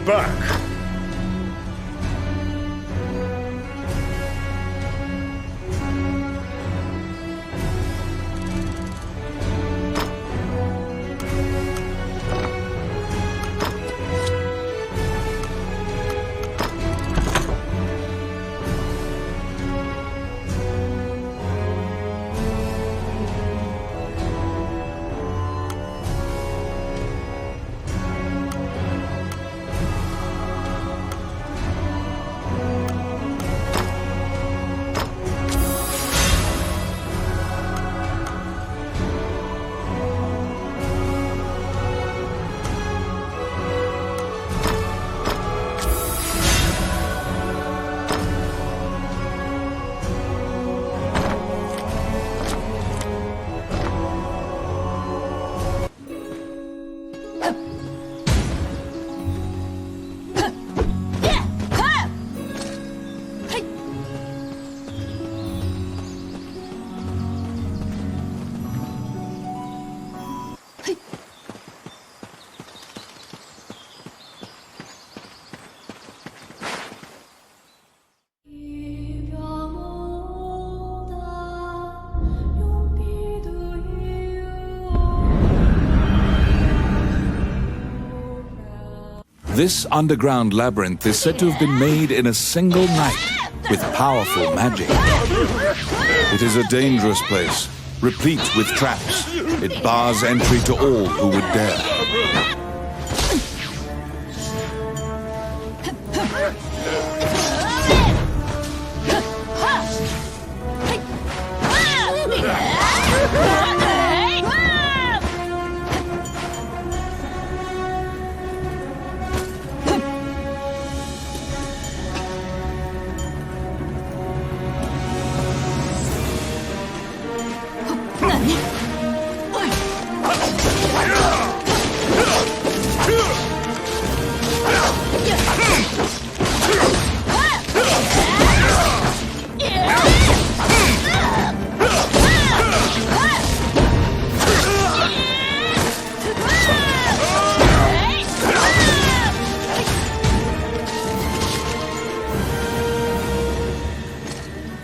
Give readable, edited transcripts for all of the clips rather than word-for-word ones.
back. This underground labyrinth is said to have been made in a single night with powerful magic. It is a dangerous place, replete with traps. It bars entry to all who would dare.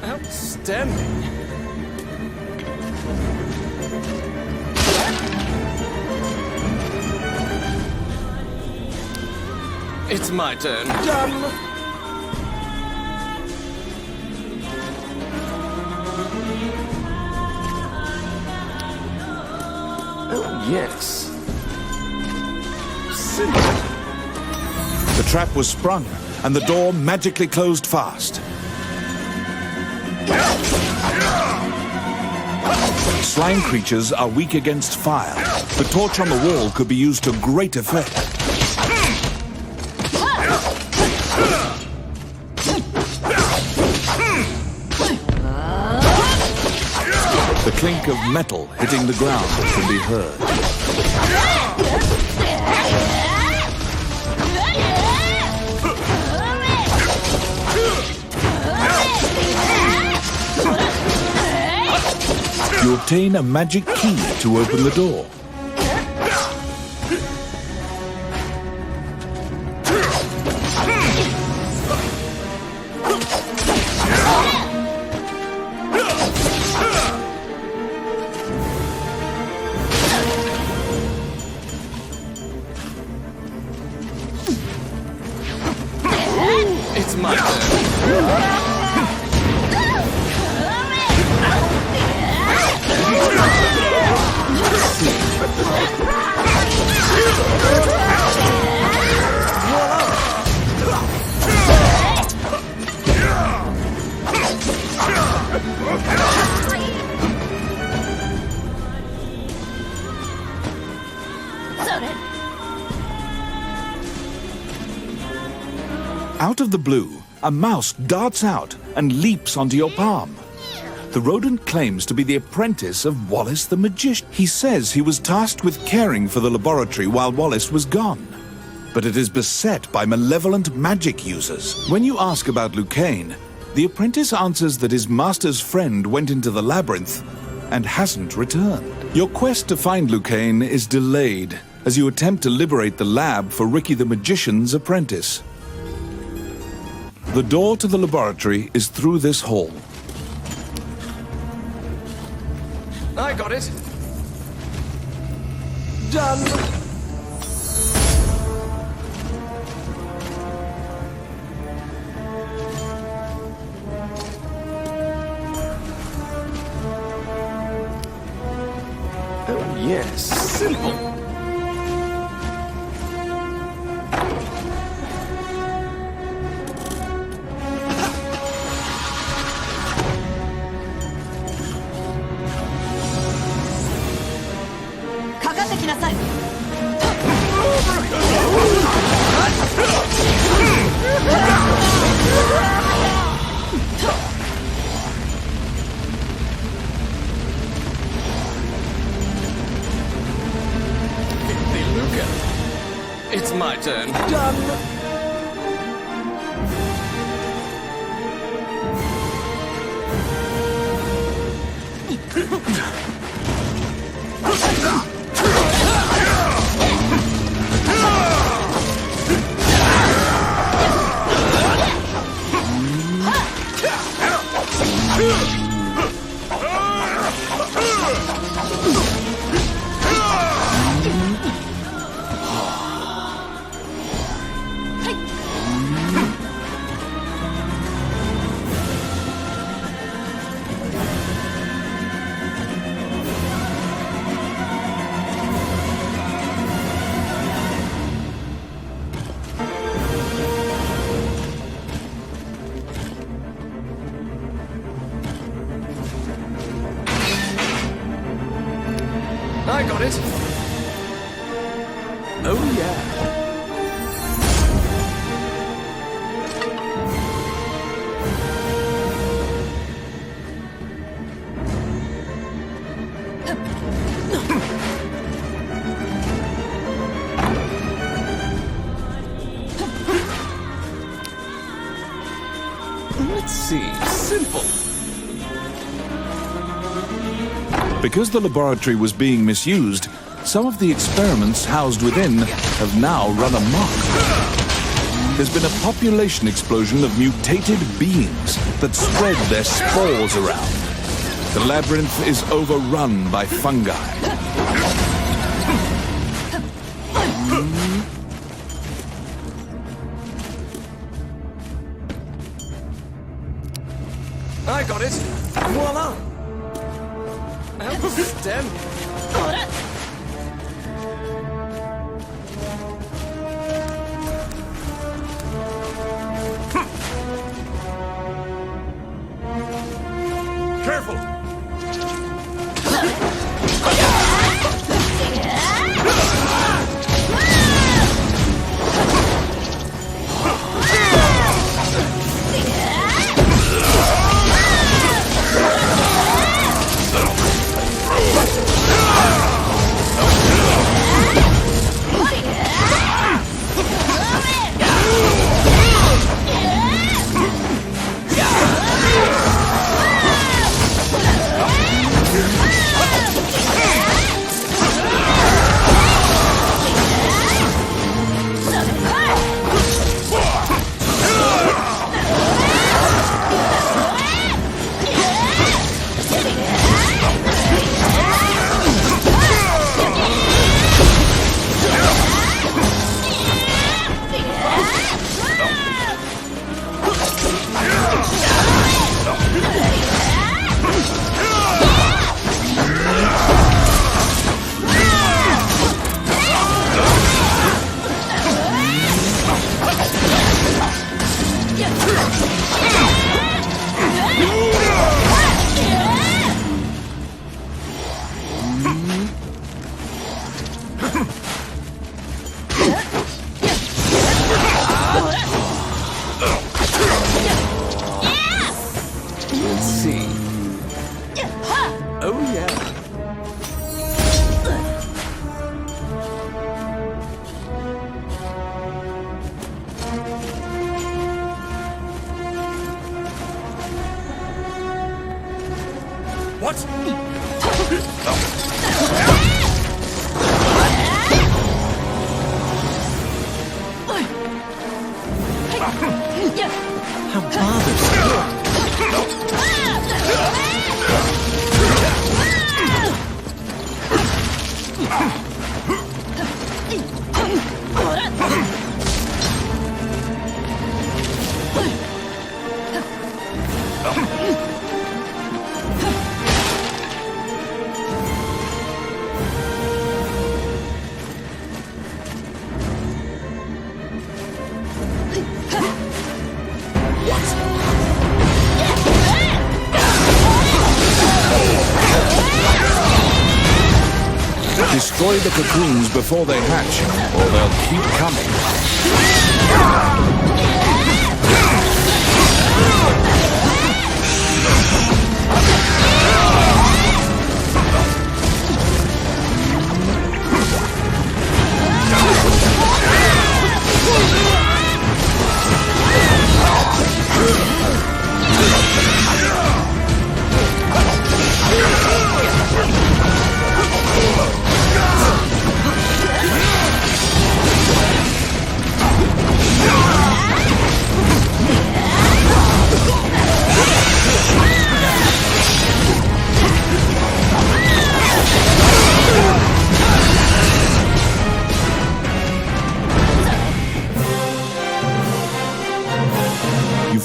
Outstanding. It's my turn. Done. Oh, yes. Sit. The trap was sprung, and the door magically closed fast. Slime creatures are weak against fire. The torch on the wall could be used to great effect. The clink of metal hitting the ground can be heard. You obtain a magic key to open the door. It's my turn. Out of the blue, a mouse darts out and leaps onto your palm. The rodent claims to be the apprentice of Wallace the magician. He says he was tasked with caring for the laboratory while Wallace was gone. But it is beset by malevolent magic users. When you ask about Lucain, the apprentice answers that his master's friend went into the labyrinth and hasn't returned. Your quest to find Lucain is delayed as you attempt to liberate the lab for Ricky the Magician's apprentice. The door to the laboratory is through this hall. I got it. Done. Oh, yes. Simple. It's my turn. Done. I got it. Oh, yeah. Let's see. Simple. Because the laboratory was being misused, some of the experiments housed within have now run amok. There's been a population explosion of mutated beings that spread their spores around. The labyrinth is overrun by fungi. I got it. Voila. Outstanding. Careful. Let's see. Oh, yeah. What? How bothersome. Destroy the cocoons before they hatch, or they'll keep coming.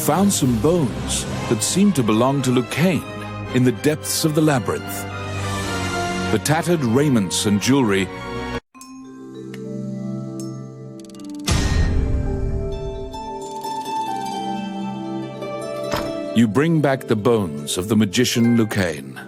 Found some bones that seem to belong to Lucain in the depths of the labyrinth. The tattered raiments and jewelry you bring back the bones of the magician Lucain.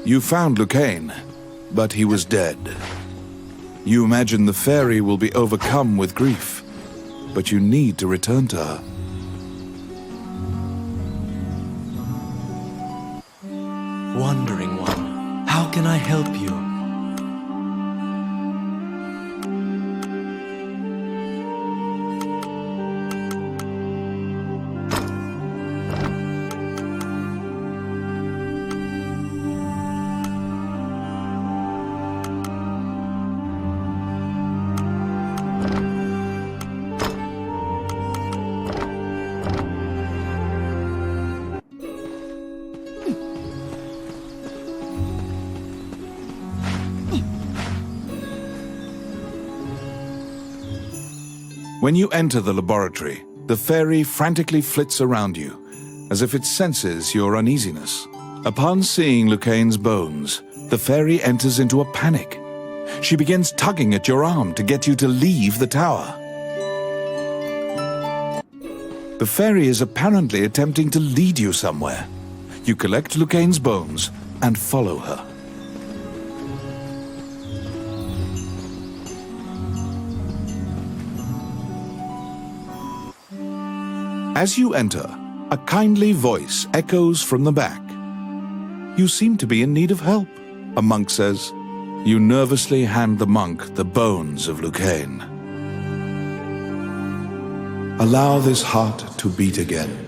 You found Lucain, but he was dead. You imagine the fairy will be overcome with grief, but you need to return to her. Wandering One, how can I help you? When you enter the laboratory, the fairy frantically flits around you, as if it senses your uneasiness. Upon seeing Lucain's bones, the fairy enters into a panic. She begins tugging at your arm to get you to leave the tower. The fairy is apparently attempting to lead you somewhere. You collect Lucain's bones and follow her. As you enter, a kindly voice echoes from the back. You seem to be in need of help, a monk says. You nervously hand the monk the bones of Lucain. Allow this heart to beat again.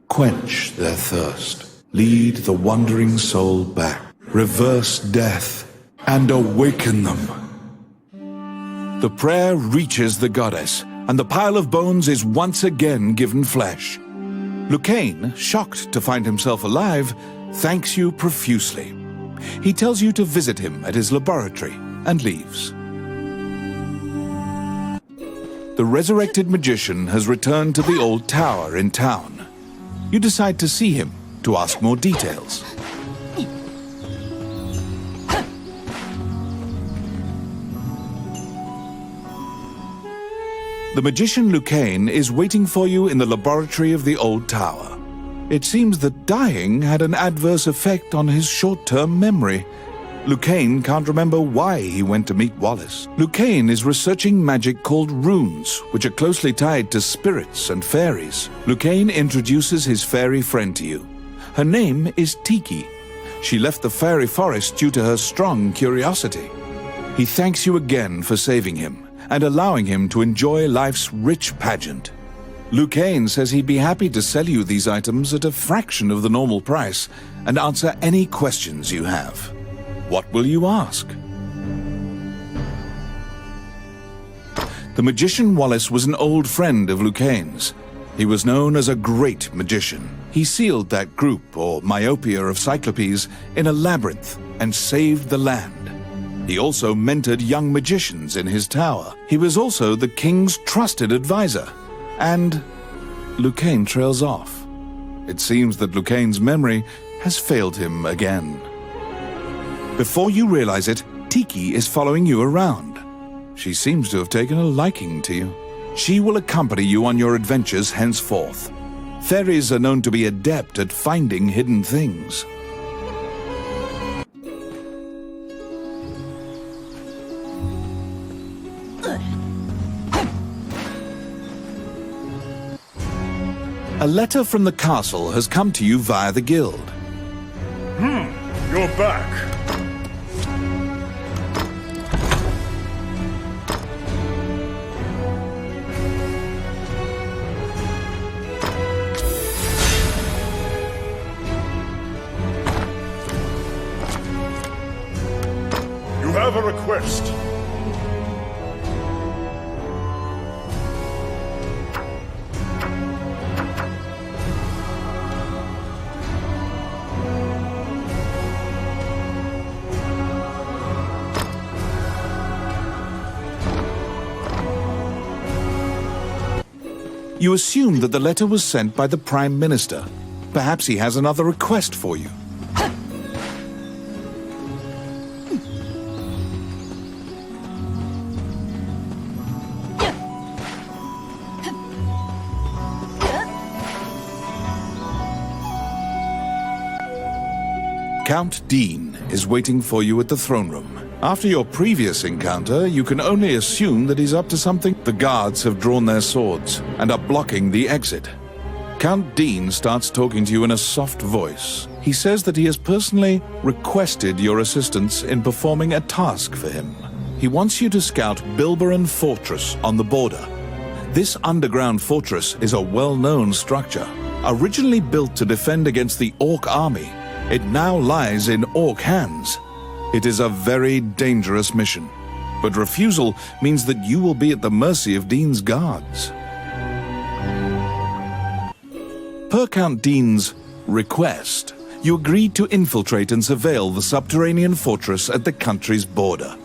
Quench their thirst. Lead the wandering soul back. Reverse death and awaken them. The prayer reaches the goddess, and the pile of bones is once again given flesh. Lucain, shocked to find himself alive, thanks you profusely. He tells you to visit him at his laboratory and leaves. The resurrected magician has returned to the old tower in town. You decide to see him to ask more details. The magician Lucain is waiting for you in the laboratory of the old tower. It seems that dying had an adverse effect on his short-term memory. Lucain can't remember why he went to meet Wallace. Lucain is researching magic called runes, which are closely tied to spirits and fairies. Lucain introduces his fairy friend to you. Her name is Tiki. She left the fairy forest due to her strong curiosity. He thanks you again for saving him and allowing him to enjoy life's rich pageant. Lucain says he'd be happy to sell you these items at a fraction of the normal price and answer any questions you have. What will you ask? The magician Wallace was an old friend of Lucain's. He was known as a great magician. He sealed that group, or myopia of Cyclopes, in a labyrinth and saved the land. He also mentored young magicians in his tower. He was also the king's trusted advisor. And Lucain trails off. It seems that Lucain's memory has failed him again. Before you realize it, Tiki is following you around. She seems to have taken a liking to you. She will accompany you on your adventures henceforth. Fairies are known to be adept at finding hidden things. A letter from the castle has come to you via the guild. You're back. You have a request. You assume that the letter was sent by the Prime Minister. Perhaps he has another request for you. Count Dean is waiting for you at the throne room. After your previous encounter, you can only assume that he's up to something. The guards have drawn their swords and are blocking the exit. Count Dean starts talking to you in a soft voice. He says that he has personally requested your assistance in performing a task for him. He wants you to scout Bilberon Fortress on the border. This underground fortress is a well-known structure. Originally built to defend against the Orc army, it now lies in Orc hands. It is a very dangerous mission, but refusal means that you will be at the mercy of Dean's guards. Per Count Dean's request, you agreed to infiltrate and surveil the subterranean fortress at the country's border.